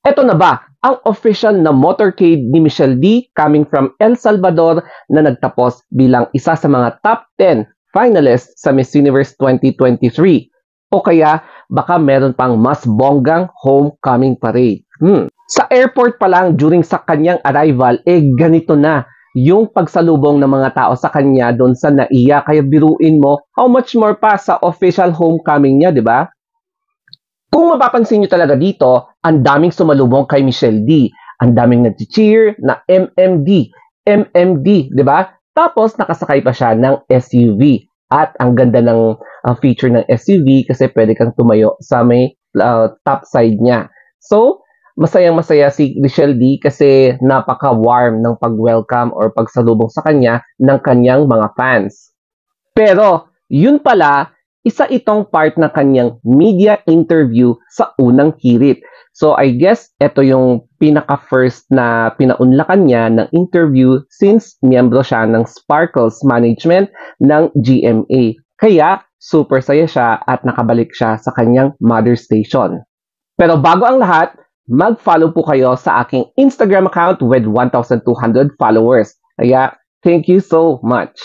Eto na ba ang official na motorcade ni Michelle D coming from El Salvador na nagtapos bilang isa sa mga top 10 finalists sa Miss Universe 2023? O kaya baka meron pang mas bonggang homecoming parade? Sa airport pa lang during sa kanyang arrival, ganito na yung pagsalubong ng mga tao sa kanya doon sa NAIA. Kaya biruin mo, how much more pa sa official homecoming niya, di ba? Kung mapapansin nyo talaga dito, ang daming sumalubong kay Michelle D. Ang daming nag-cheer na MMD. MMD, di ba? Tapos nakasakay pa siya ng SUV. At ang ganda ng feature ng SUV kasi pwede kang tumayo sa may top side niya. So, masayang-masaya si Michelle D kasi napaka-warm ng pag-welcome or pagsalubong sa kanya ng kanyang mga fans. Pero, yun pala, isa itong part ng kanyang media interview sa unang hirit. So I guess ito yung pinaka-first na pinaunlakan niya ng interview since miyembro siya ng Sparkles Management ng GMA. Kaya super saya siya at nakabalik siya sa kanyang mother station. Pero bago ang lahat, mag-follow po kayo sa aking Instagram account with 1,200 followers. Kaya thank you so much.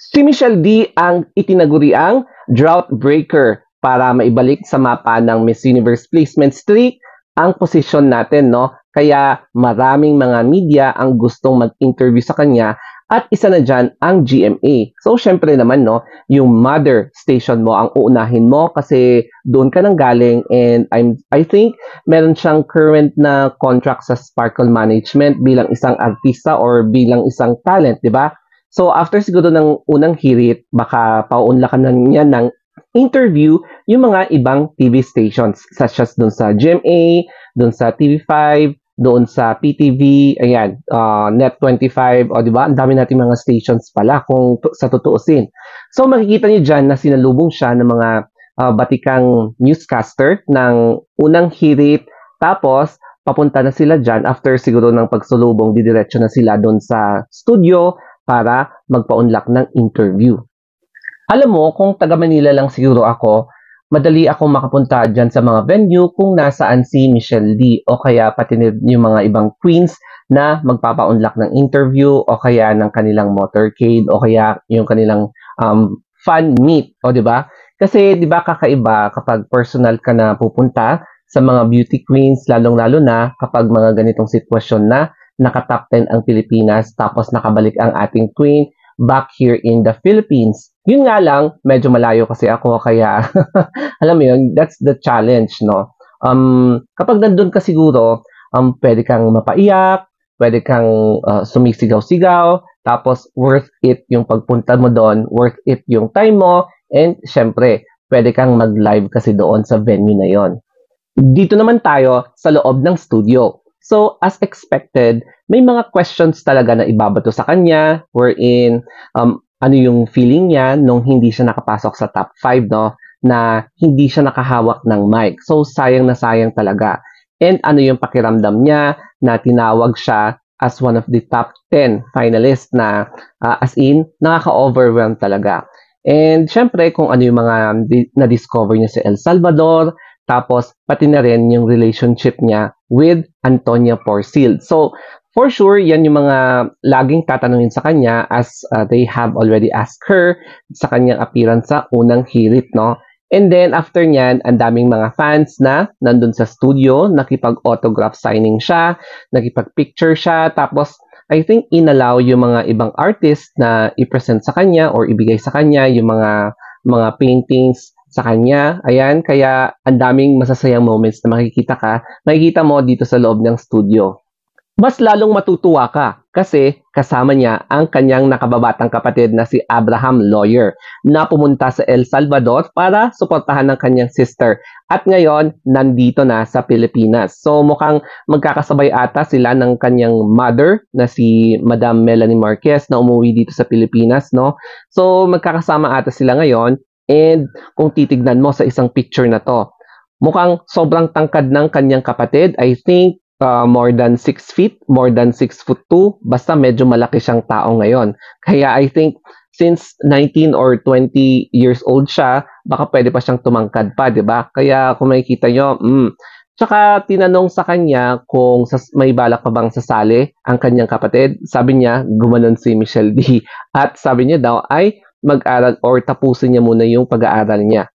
Si Michelle D ang itinaguriang drought breaker para maibalik sa mapa ng Miss Universe placement streak ang posisyon natin, no? Kaya maraming mga media ang gustong mag-interview sa kanya at isa na dyan ang GMA. So, syempre naman, no, yung mother station mo ang uunahin mo kasi doon ka nang galing and I think meron siyang current na contract sa Sparkle Management bilang isang artista or bilang isang talent, di ba? So, after siguro ng unang hirit, baka pauunlakan na niya ng interview yung mga ibang TV stations such as dun sa GMA, dun sa TV5, doon sa PTV, ayan, Net25, o di ba? Ang dami nating mga stations pala kung sa tutuusin. So, makikita niyo dyan na sinalubong siya ng mga batikang newscaster ng unang hirit. Tapos, papunta na sila dyan after siguro ng pagsulubong, didiretso na sila doon sa studio para magpa-unlock ng interview. Alam mo, kung taga Manila lang siguro ako, madali akong makapunta dyan sa mga venue kung nasaan si Michelle D o kaya pati yung mga ibang queens na magpapa-unlock ng interview o kaya ng kanilang motorcade o kaya yung kanilang fan meet, o di ba? Kasi di ba kakaiba kapag personal ka na pupunta sa mga beauty queens, lalong-lalo na kapag mga ganitong sitwasyon na naka-top 10 ang Pilipinas tapos nakabalik ang ating queen back here in the Philippines. Yun nga lang, medyo malayo kasi ako kaya alam mo yun, that's the challenge, no? Kapag nandun ka siguro, pwede kang mapaiyak, pwede kang sumisigaw-sigaw, tapos worth it yung pagpunta mo doon, worth it yung time mo, and syempre, pwede kang mag-live kasi doon sa venue na yon. Dito naman tayo sa loob ng studio. So, as expected, may mga questions talaga na ibabato sa kanya wherein ano yung feeling niya nung hindi siya nakapasok sa top 5, no? Na hindi siya nakahawak ng mic. So, sayang na sayang talaga. And ano yung pakiramdam niya na tinawag siya as one of the top 10 finalists na as in, nakaka-overwhelm talaga. And syempre, kung ano yung mga na-discover niya sa El Salvador, tapos pati na rin yung relationship niya with Antonia Porcil. So, for sure, yan yung mga laging tatanungin sa kanya as they have already asked her sa kanyang appearance sa unang hirit, no? And then, after nyan, ang daming mga fans na nandun sa studio, nakipag-autograph signing siya, nakipag-picture siya, tapos, I think, inallow yung mga ibang artist na i-present sa kanya or ibigay sa kanya yung mga paintings sa kanya. Ayan, kaya ang daming masasayang moments na makikita mo dito sa loob ng studio. Mas lalong matutuwa ka kasi kasama niya ang kanyang nakababatang kapatid na si Abraham Lawyer na pumunta sa El Salvador para suportahan ng kanyang sister. At ngayon, nandito na sa Pilipinas. So mukhang magkakasabay ata sila ng kanyang mother na si Madam Melanie Marquez na umuwi dito sa Pilipinas, no? So magkakasama ata sila ngayon. And kung titignan mo sa isang picture na to, mukhang sobrang tangkad ng kanyang kapatid. I think more than 6 feet, more than 6'2". Basta medyo malaki siyang tao ngayon. Kaya I think since 19 or 20 years old siya, baka pwede pa siyang tumangkad pa, di ba? Kaya kung makikita nyo, Tsaka tinanong sa kanya kung may balak pa bang sasali ang kanyang kapatid. Sabi niya, gumanon si Michelle D. At sabi niya daw ay mag-aral or tapusin niya muna yung pag-aaral niya.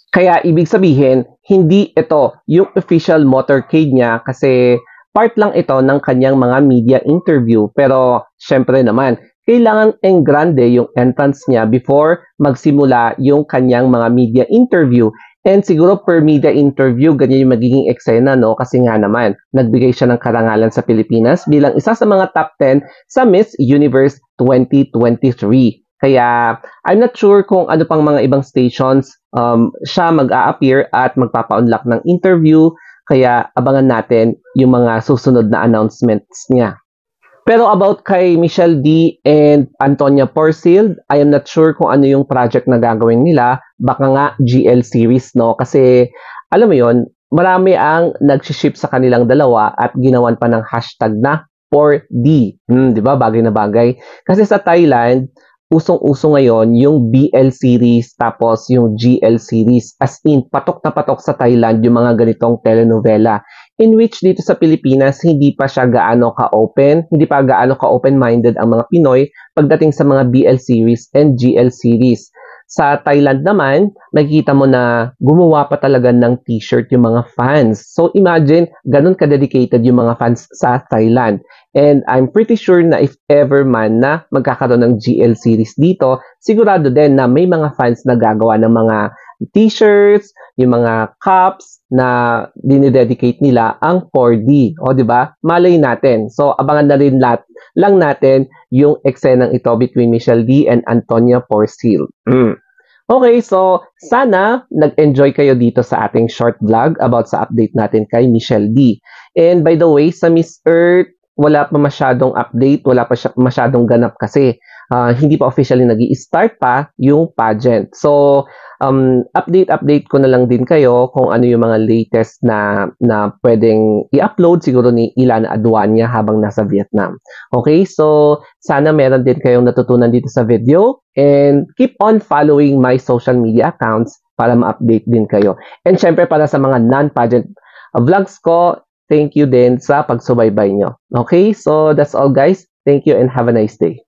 Kaya ibig sabihin, hindi ito yung official motorcade niya kasi part lang ito ng kanyang mga media interview. Pero syempre naman, kailangan engrande yung entrance niya before magsimula yung kanyang mga media interview. And siguro per media interview, ganyan yung magiging eksena, no? Kasi nga naman, nagbigay siya ng karangalan sa Pilipinas bilang isa sa mga top 10 sa Miss Universe 2023. Kaya, I'm not sure kung ano pang mga ibang stations siya mag-a-appear at magpapa-unlock ng interview. Kaya, abangan natin yung mga susunod na announcements niya. Pero about kay Michelle D and Antonia Porcil, I am not sure kung ano yung project na gagawin nila. Baka nga GL series, no? Kasi, alam mo yon, marami ang nag-ship sa kanilang dalawa at ginawan pa ng hashtag na 4D. Di ba? Bagay na bagay. Kasi sa Thailand, usong-uso ngayon yung BL series tapos yung GL series. As in, patok na patok sa Thailand yung mga ganitong telenovela. In which dito sa Pilipinas, hindi pa siya gaano ka-open, hindi pa gaano ka-open-minded ang mga Pinoy pagdating sa mga BL series and GL series. Sa Thailand naman, makikita mo na gumawa pa talaga ng t-shirt yung mga fans. So imagine, ganun ka-dedicated yung mga fans sa Thailand. And I'm pretty sure na if ever man na magkakaroon ng GL series dito, sigurado din na may mga fans na gagawa ng mga t-shirts, yung mga cups na dinededicate nila ang 4D. O, di ba? Malay natin. So, abangan na rin lang natin yung eksenang ito between Michelle D and Antonia Porcil. Okay, so sana nag-enjoy kayo dito sa ating short vlog about sa update natin kay Michelle D. And by the way, sa Miss Earth, wala pa masyadong update, wala pa masyadong ganap kasi hindi pa officially nag-i-start pa yung pageant. So, update ko na lang din kayo kung ano yung mga latest na pwedeng i-upload siguro ni Ilana Aduanya habang nasa Vietnam. Okay, so sana meron din kayong natutunan dito sa video and keep on following my social media accounts para ma-update din kayo. And syempre para sa mga non-pageant vlogs ko, thank you din sa pagsubaybay nyo. Okay, so that's all guys. Thank you and have a nice day.